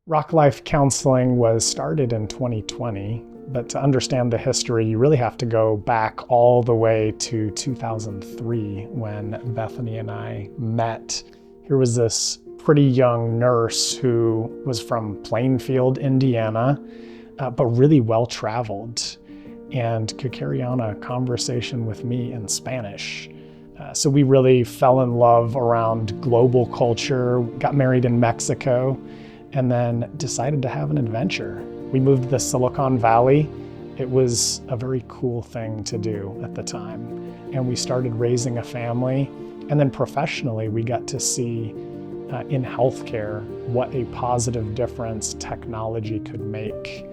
Rock Life Counseling was started in 2020, but to understand the history, you really have to go back all the way to 2003 when Bethany and I met. Here was this pretty young nurse who was from Plainfield, Indiana, but really well-traveled and could carry on a conversation with me in Spanish. So we really fell in love around global culture, got married in Mexico, and then decided to have an adventure. We moved to the Silicon Valley. It was a very cool thing to do at the time. And we started raising a family. And then professionally, we got to see in healthcare what a positive difference technology could make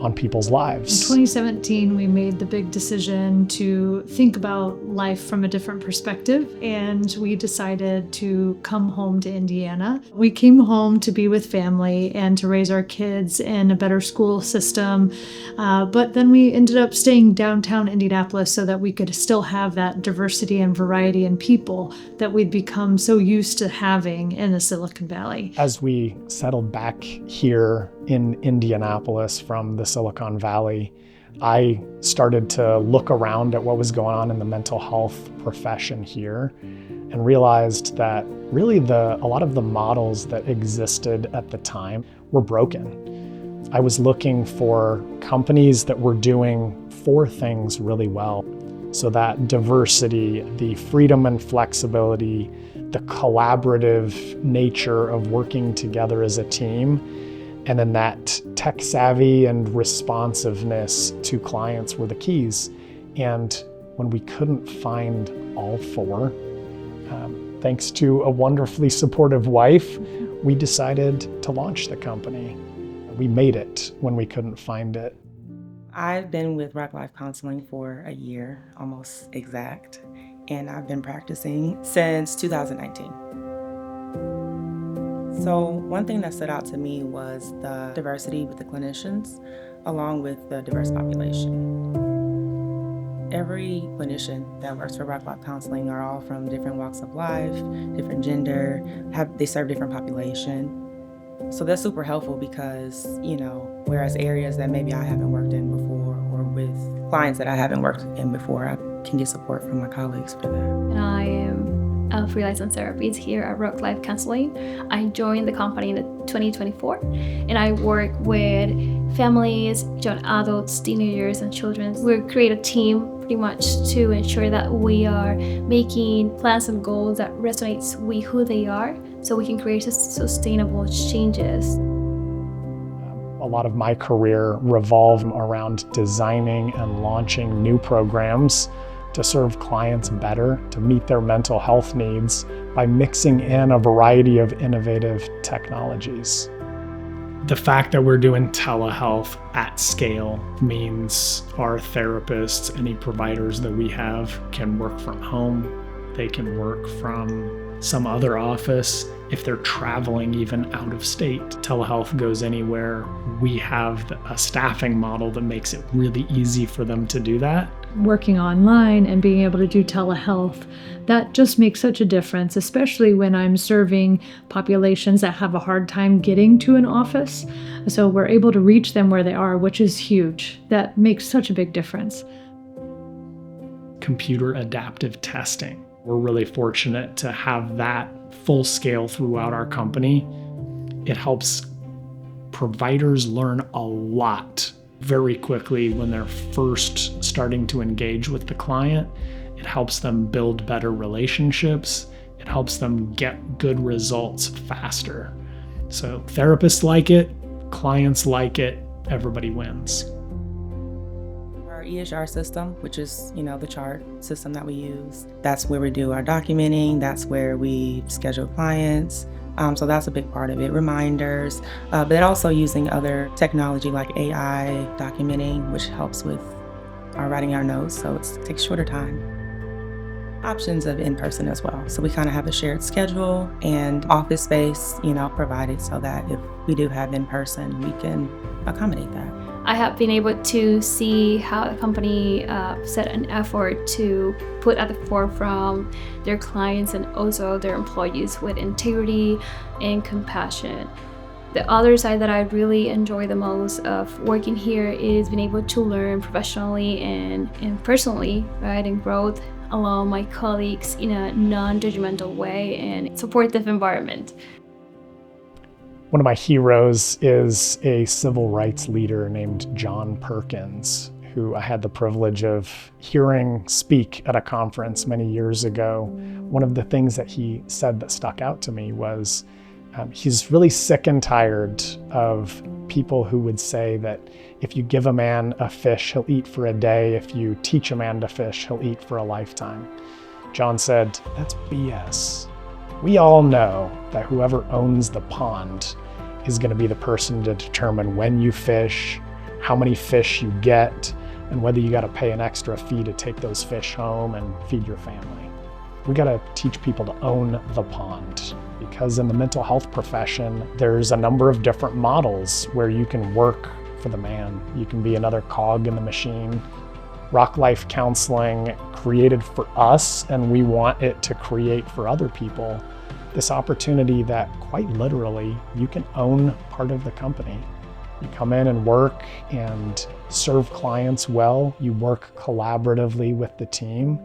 on people's lives. In 2017, we made the big decision to think about life from a different perspective, and we decided to come home to Indiana. We came home to be with family and to raise our kids in a better school system, but then we ended up staying downtown Indianapolis so that we could still have that diversity and variety in people that we'd become so used to having in the Silicon Valley. As we settled back here in Indianapolis from the Silicon Valley, I started to look around at what was going on in the mental health profession here and realized that really a lot of the models that existed at the time were broken. I was looking for companies that were doing 4 things really well. So that diversity, the freedom and flexibility, the collaborative nature of working together as a team, and then that tech savvy and responsiveness to clients were the keys. And when we couldn't find all 4, thanks to a wonderfully supportive wife, we decided to launch the company. We made it when we couldn't find it. I've been with Rock Life Counseling for a year, almost exact, and I've been practicing since 2019. So one thing that stood out to me was the diversity with the clinicians, along with the diverse population. Every clinician that works for Rock Life Counseling are all from different walks of life, different gender, they serve different population. So that's super helpful because, whereas areas that maybe I haven't worked in before or with clients that I haven't worked in before, I can get support from my colleagues for that. And I am a freelance therapist here at Rock Life Counseling. I joined the company in 2024, and I work with families, young adults, teenagers, and children. We create a team pretty much to ensure that we are making plans and goals that resonates with who they are, so we can create sustainable changes. A lot of my career revolved around designing and launching new programs to serve clients better, to meet their mental health needs by mixing in a variety of innovative technologies. The fact that we're doing telehealth at scale means our therapists, any providers that we have, can work from home. They can work from some other office. If they're traveling even out of state, telehealth goes anywhere. We have a staffing model that makes it really easy for them to do that. Working online and being able to do telehealth, that just makes such a difference, especially when I'm serving populations that have a hard time getting to an office. So we're able to reach them where they are, which is huge. That makes such a big difference. Computer adaptive testing. We're really fortunate to have that full scale throughout our company. It helps providers learn a lot very quickly when they're first starting to engage with the client. It helps them build better relationships. It helps them get good results faster. So therapists like it, clients like it, everybody wins. Our EHR system, which is, the chart system that we use, that's where we do our documenting, that's where we schedule clients. So that's a big part of it, reminders, but also using other technology like AI documenting, which helps with writing our notes, so it takes shorter time. Options of in-person as well. So we kind of have a shared schedule and office space, provided so that if we do have in-person, we can accommodate that. I have been able to see how the company set an effort to put at the forefront their clients and also their employees with integrity and compassion. The other side that I really enjoy the most of working here is being able to learn professionally and personally, right, and growth along my colleagues in a non-judgmental way and supportive environment. One of my heroes is a civil rights leader named John Perkins, who I had the privilege of hearing speak at a conference many years ago. One of the things that he said that stuck out to me was he's really sick and tired of people who would say that if you give a man a fish, he'll eat for a day. If you teach a man to fish, he'll eat for a lifetime. John said, that's BS. We all know that whoever owns the pond is going to be the person to determine when you fish, how many fish you get, and whether you got to pay an extra fee to take those fish home and feed your family. We got to teach people to own the pond, because in the mental health profession, there's a number of different models where you can work for the man. You can be another cog in the machine. Rock Life Counseling created for us, and we want it to create for other people, this opportunity that quite literally you can own part of the company. You come in and work and serve clients well. You work collaboratively with the team.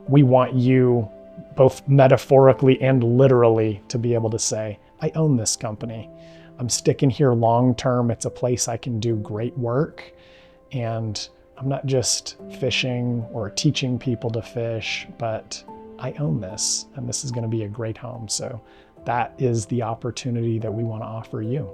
We want you, both metaphorically and literally, to be able to say, I own this company. I'm sticking here long term. It's a place I can do great work. And I'm not just fishing or teaching people to fish, but I own this, and this is going to be a great home. So that is the opportunity that we want to offer you.